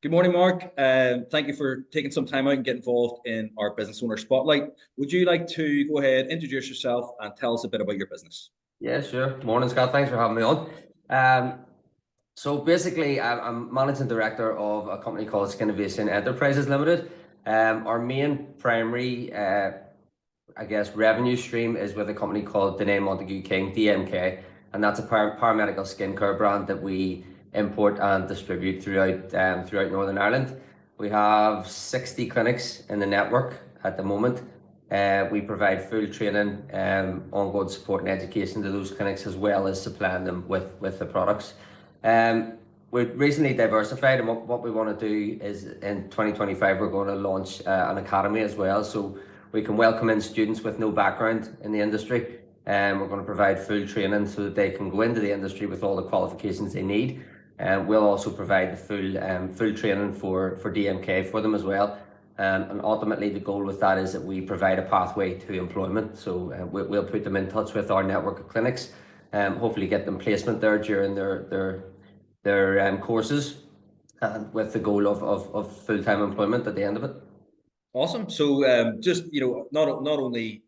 Good morning, Mark. Thank you for taking some time out and get involved in our business owner spotlight. Would you like to go ahead, introduce yourself, and tell us a bit about your business? Yeah, sure. Morning, Scott. Thanks for having me on. So basically, I'm managing director of a company called Skinovation Enterprises Limited. Our main primary, revenue stream is with a company called Danae Montague King, DMK, and that's a paramedical skincare brand that we import and distribute throughout Northern Ireland. We have 60 clinics in the network at the moment. We provide full training, ongoing support and education to those clinics, as well as supplying them with the products. We've recently diversified, and what we want to do is in 2025 we're going to launch an academy as well, so we can welcome in students with no background in the industry, and we're going to provide full training so that they can go into the industry with all the qualifications they need. We'll also provide the full training for DMK for them as well. And ultimately the goal with that is that we provide a pathway to employment. So we'll put them in touch with our network of clinics, hopefully get them placement there during their courses, and with the goal of full-time employment at the end of it. Awesome. So just not only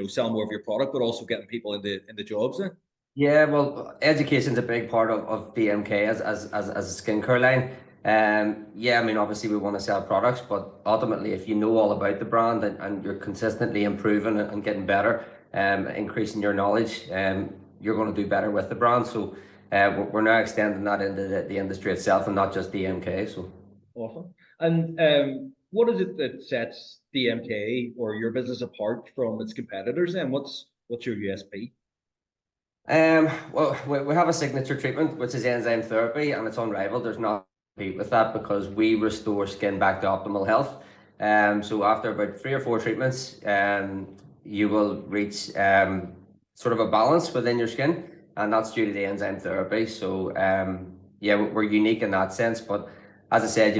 sell more of your product, but also getting people into jobs then. Yeah, well, education's a big part of DMK as a skincare line. Yeah, I mean, obviously we want to sell products, but ultimately, if you know all about the brand and you're consistently improving and getting better, increasing your knowledge, you're going to do better with the brand. So we're now extending that into the industry itself and not just DMK. So awesome. And what is it that sets DMK or your business apart from its competitors? And what's your USP? Well, we have a signature treatment, which is enzyme therapy, and it's unrivaled. There's not with that because we restore skin back to optimal health. So after about 3 or 4 treatments, you will reach sort of a balance within your skin, and that's due to the enzyme therapy. So yeah, we're unique in that sense. But as I said,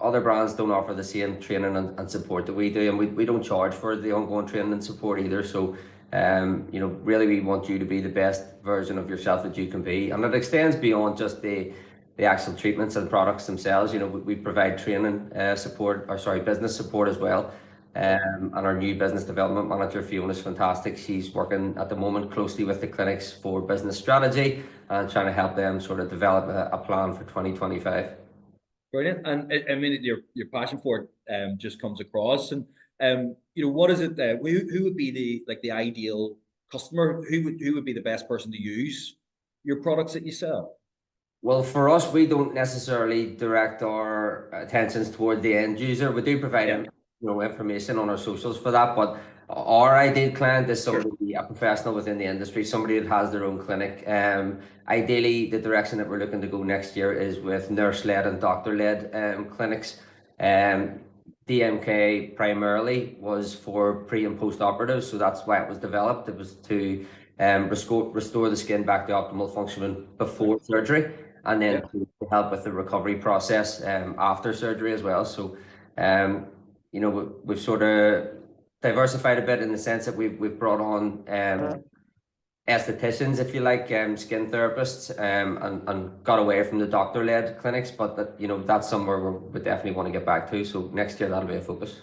other brands don't offer the same training and support that we do, and we don't charge for the ongoing training and support either. So really we want you to be the best version of yourself that you can be, and it extends beyond just the actual treatments and products themselves. We provide training business support as well. And our new business development manager, Fiona, is fantastic. She's working at the moment closely with the clinics for business strategy and trying to help them sort of develop a plan for 2025. Brilliant. And I mean, your passion for it just comes across. And what is it? Who would be the ideal customer? Who would be the best person to use your products that you sell? Well, for us, we don't necessarily direct our attentions toward the end user. We do provide information on our socials for that, but our ideal client is somebody, a professional within the industry, somebody that has their own clinic. Ideally, the direction that we're looking to go next year is with nurse-led and doctor-led clinics. DMK primarily was for pre and post operative, so that's why it was developed. It was to restore the skin back to optimal function before surgery, and then to help with the recovery process after surgery as well. So we've sort of diversified a bit in the sense that we've brought on estheticians, if you like, skin therapists, and got away from the doctor-led clinics, but that's somewhere we definitely want to get back to. So next year that'll be a focus.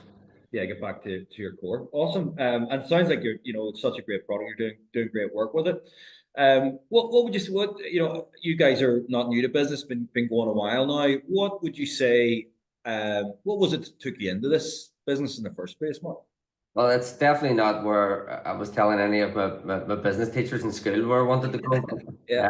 Yeah, get back to your core. Awesome. And it sounds like it's such a great product. You're doing great work with it. What would you say? You guys are not new to business, been going a while now. What would you say? What was it that took you into this business in the first place, Mark? Well, it's definitely not where I was telling any of my business teachers in school where I wanted to go. Yeah.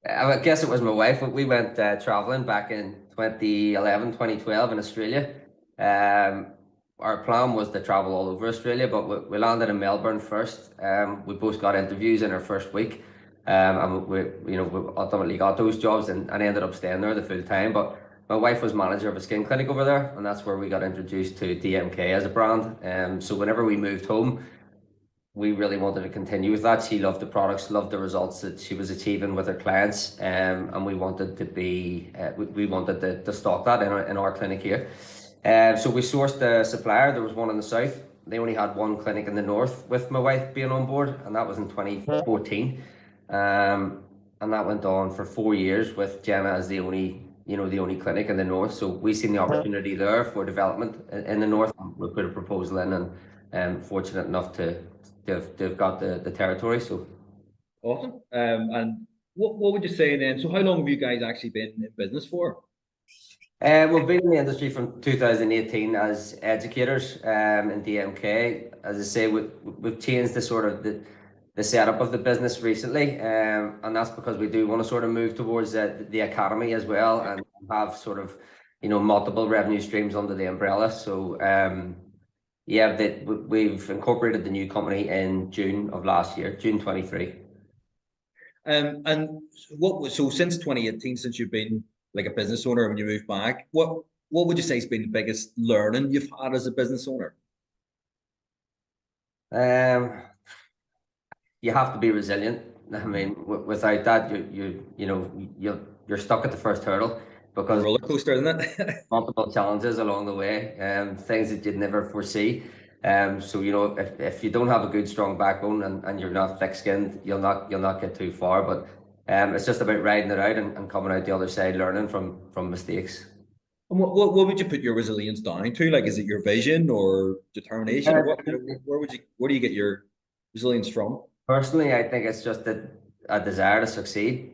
I guess it was my wife. We went traveling back in 2011, 2012 in Australia. Our plan was to travel all over Australia, but we landed in Melbourne first. We both got interviews in our first week, and we ultimately got those jobs and ended up staying there the full time. But my wife was manager of a skin clinic over there, and that's where we got introduced to DMK as a brand. So whenever we moved home, we really wanted to continue with that. She loved the products, loved the results that she was achieving with her clients, and we wanted to stock that in our clinic here. So we sourced a supplier. There was one in the south. They only had one clinic in the north with my wife being on board, and that was in 2014. And that went on for 4 years with Jenna as the only the only clinic in the north. So we seen the opportunity there for development in the north. We put a proposal in, and fortunate enough to have got the territory. So Awesome. And what would you say then? So how long have you guys actually been in business for? we've been in the industry from 2018 as educators in DMK. As I say, we've changed the sort of the setup of the business recently, and that's because we do want to sort of move towards the academy as well, and have sort of multiple revenue streams under the umbrella. So yeah, we've incorporated the new company in June of last year, June 23. And so since 2018, since you've been like a business owner when you moved back, what would you say has been the biggest learning you've had as a business owner? Um, you have to be resilient. I mean, without that, you're stuck at the first hurdle A because roller coaster, isn't it? multiple challenges along the way, things that you'd never foresee. So if you don't have a good strong backbone and you're not thick-skinned, you'll not get too far. But it's just about riding it out and coming out the other side, learning from mistakes. And what would you put your resilience down to? Like, is it your vision or determination, or what? Where do you get your resilience from? Personally, I think it's just a desire to succeed.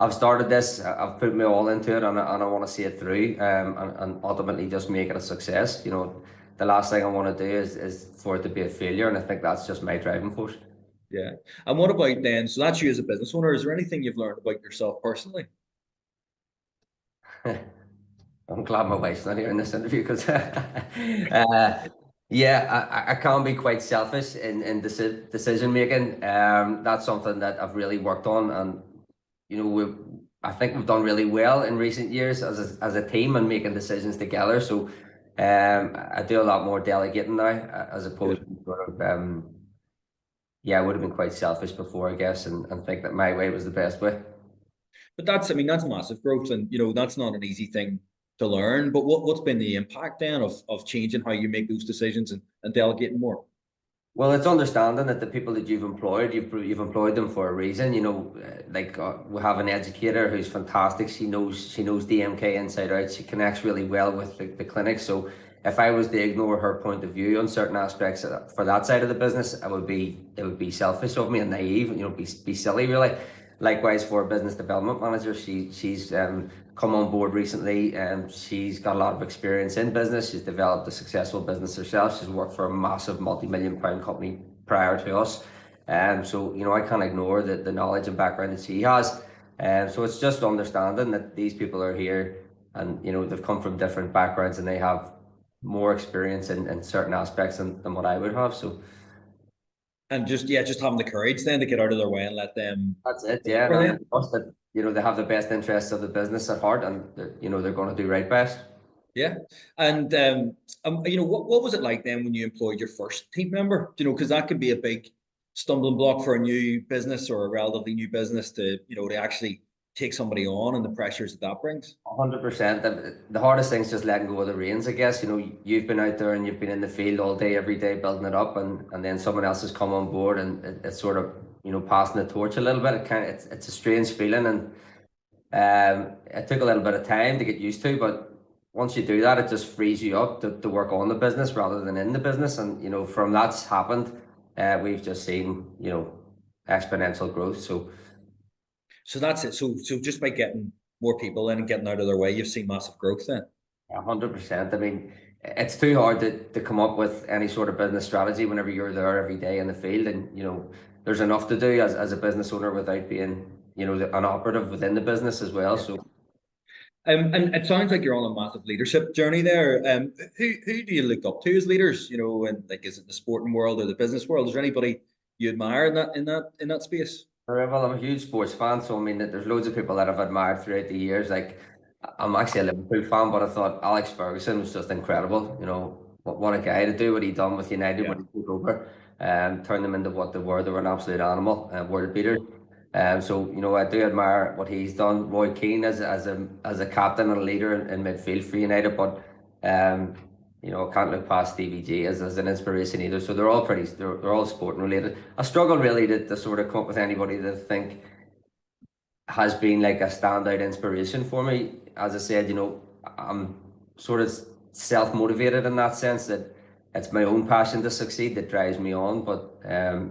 I've started this, I've put my all into it, and I want to see it through, and ultimately just make it a success. The last thing I want to do is for it to be a failure, and I think that's just my driving force. Yeah. And what about then? So that's you as a business owner. Is there anything you've learned about yourself personally? I'm glad my wife's not here in this interview because, yeah, I can be quite selfish in decision making. That's something that I've really worked on, and I think we've done really well in recent years as a team and making decisions together. So, I do a lot more delegating now, as opposed to sort of, yeah, I would have been quite selfish before, I guess, and think that my way was the best way. But I mean, that's massive growth, and that's not an easy thing to learn. But what's been the impact then of changing how you make those decisions and delegating more? Well, it's understanding that the people that you've employed them for a reason. We have an educator who's fantastic. She knows DMK inside out. She connects really well with the clinic. So if I was to ignore her point of view on certain aspects for that side of the business, it would be selfish of me and naive. Be silly really. Likewise for a business development manager, she's come on board recently, and she's got a lot of experience in business. She's developed a successful business herself. She's worked for a massive multi-million-pound company prior to us, so I can't ignore the knowledge and background that she has. So it's just understanding that these people are here, and they've come from different backgrounds, and they have more experience in certain aspects than what I would have. So. And just having the courage then to get out of their way and let them That's it, yeah. for And them. I trust that they have the best interests of the business at heart, and they're going to do right by us. Yeah. And what was it like then when you employed your first team member? Because that could be a big stumbling block for a new business or a relatively new business to actually take somebody on and the pressures that brings. 100%. The hardest thing is just letting go of the reins, I guess. You've been out there and you've been in the field all day, every day, building it up, and then someone else has come on board, and it's sort of passing the torch a little bit. It's a strange feeling, and it took a little bit of time to get used to, but once you do that, it just frees you up to work on the business rather than in the business. And from that's happened, we've just seen exponential growth. So that's it. So just by getting more people in and getting out of their way, you've seen massive growth then. 100%. I mean, it's too hard to come up with any sort of business strategy whenever you're there every day in the field, and there's enough to do as a business owner without being an operative within the business as well. So. And it sounds like you're on a massive leadership journey there. Who do you look up to as leaders? And like, is it the sporting world or the business world? Is there anybody you admire in that space? Well, I'm a huge sports fan, so I mean, there's loads of people that I've admired throughout the years. Like, I'm actually a Liverpool fan, but I thought Alex Ferguson was just incredible. What a guy to do what he done with United Yeah. when he took over, turned them into what they were. They were an absolute animal, world beaters. So I do admire what he's done. Roy Keane as a captain and a leader in midfield for United, but I can't look past Stevie G as an inspiration either. So they're all sporting related. I struggle really to sort of come up with anybody that I think has been like a standout inspiration for me. As I said, I'm sort of self-motivated in that sense that it's my own passion to succeed that drives me on. But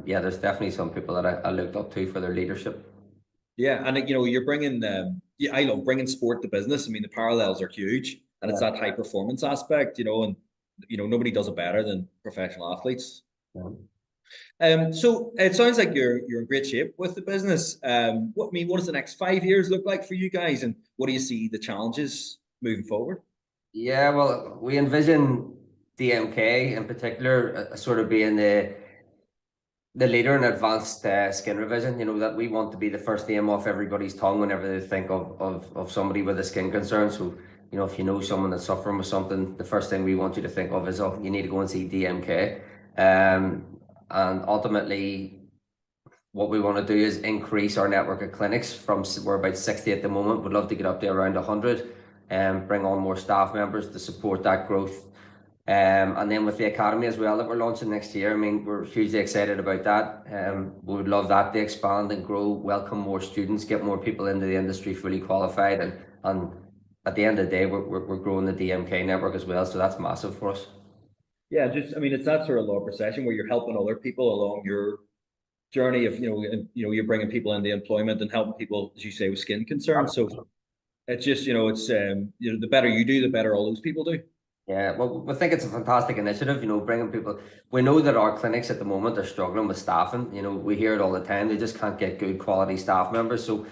yeah, there's definitely some people that I looked up to for their leadership. Yeah, and you're bringing yeah, I love bringing sport to business. I mean, the parallels are huge, and it's Yeah. that high performance aspect, and nobody does it better than professional athletes. Yeah. So it sounds like you're in great shape with the business. What does the next 5 years look like for you guys, and what do you see the challenges moving forward? Yeah, well, we envision DMK in particular sort of being the leader in advanced skin revision. That we want to be the first name off everybody's tongue whenever they think of somebody with a skin concern. So, if you know someone that's suffering with something, the first thing we want you to think of is, oh, you need to go and see DMK. And ultimately, what we want to do is increase our network of clinics from, we're about 60 at the moment. We'd love to get up to around 100 and bring on more staff members to support that growth. And then with the academy as well that we're launching next year, I mean, we're hugely excited about that. We would love that to expand and grow, welcome more students, get more people into the industry fully qualified. And at the end of the day, we're growing the DMK network as well. So that's massive for us. Yeah, I mean, it's that sort of law of procession where you're helping other people along your journey of, you're bringing people into employment and helping people, as you say, with skin concerns. So it's just, it's the better you do, the better all those people do. Yeah, well, we think it's a fantastic initiative, bringing people. We know that our clinics at the moment are struggling with staffing. We hear it all the time. They just can't get good quality staff members. So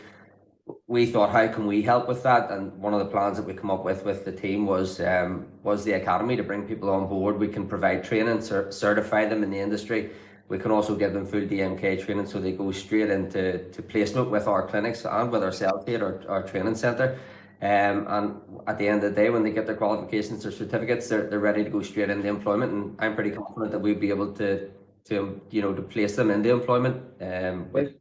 we thought, how can we help with that? And one of the plans that we come up with the team was the academy to bring people on board. We can provide training, certify them in the industry. We can also give them full DMK training so they go straight into placement with our clinics and with ourselves here, our training centre. And at the end of the day, when they get their qualifications or certificates, they're ready to go straight into employment. And I'm pretty confident that we'll be able to place them into employment with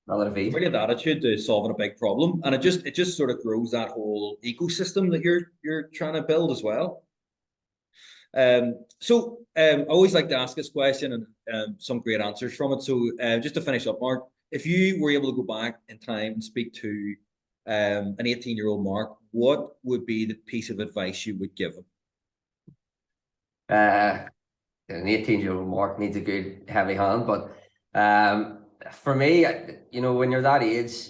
relative ease. Brilliant attitude to solving a big problem, and it just sort of grows that whole ecosystem that you're trying to build as well. I always like to ask this question and some great answers from it. So just to finish up, Mark, if you were able to go back in time and speak to an 18-year-old Mark, what would be the piece of advice you would give him? An 18-year-old Mark needs a good heavy hand, but for me, when you're that age,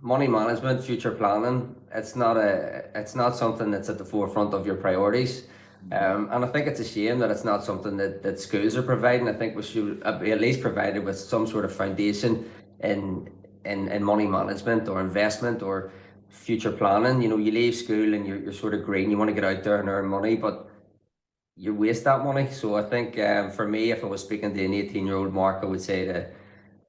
money management, future planning, it's not something that's at the forefront of your priorities. And I think it's a shame that it's not something that schools are providing. I think we should be at least provided with some sort of foundation in money management or investment or future planning. You leave school and you're sort of green, you want to get out there and earn money, but you waste that money. So I think for me, if I was speaking to an 18-year-old Mark, I would say to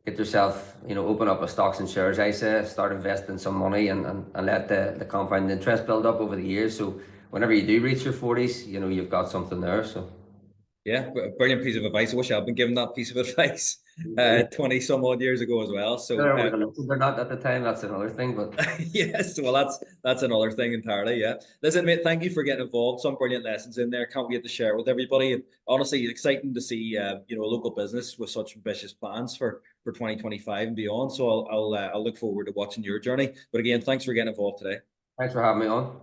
get yourself, open up a stocks and shares ISA, start investing some money and let the compound interest build up over the years. So whenever you do reach your 40s, you've got something there. So Yeah, brilliant piece of advice. I wish I'd been given that piece of advice 20 some odd years ago as well. So they're not at the time, that's another thing. But yes, well, that's another thing entirely. Yeah, listen, mate, thank you for getting involved. Some brilliant lessons in there. Can't wait to share with everybody. And honestly, exciting to see a local business with such ambitious plans for 2025 and beyond. So I'll look forward to watching your journey. But again, thanks for getting involved today. thanks for having me on.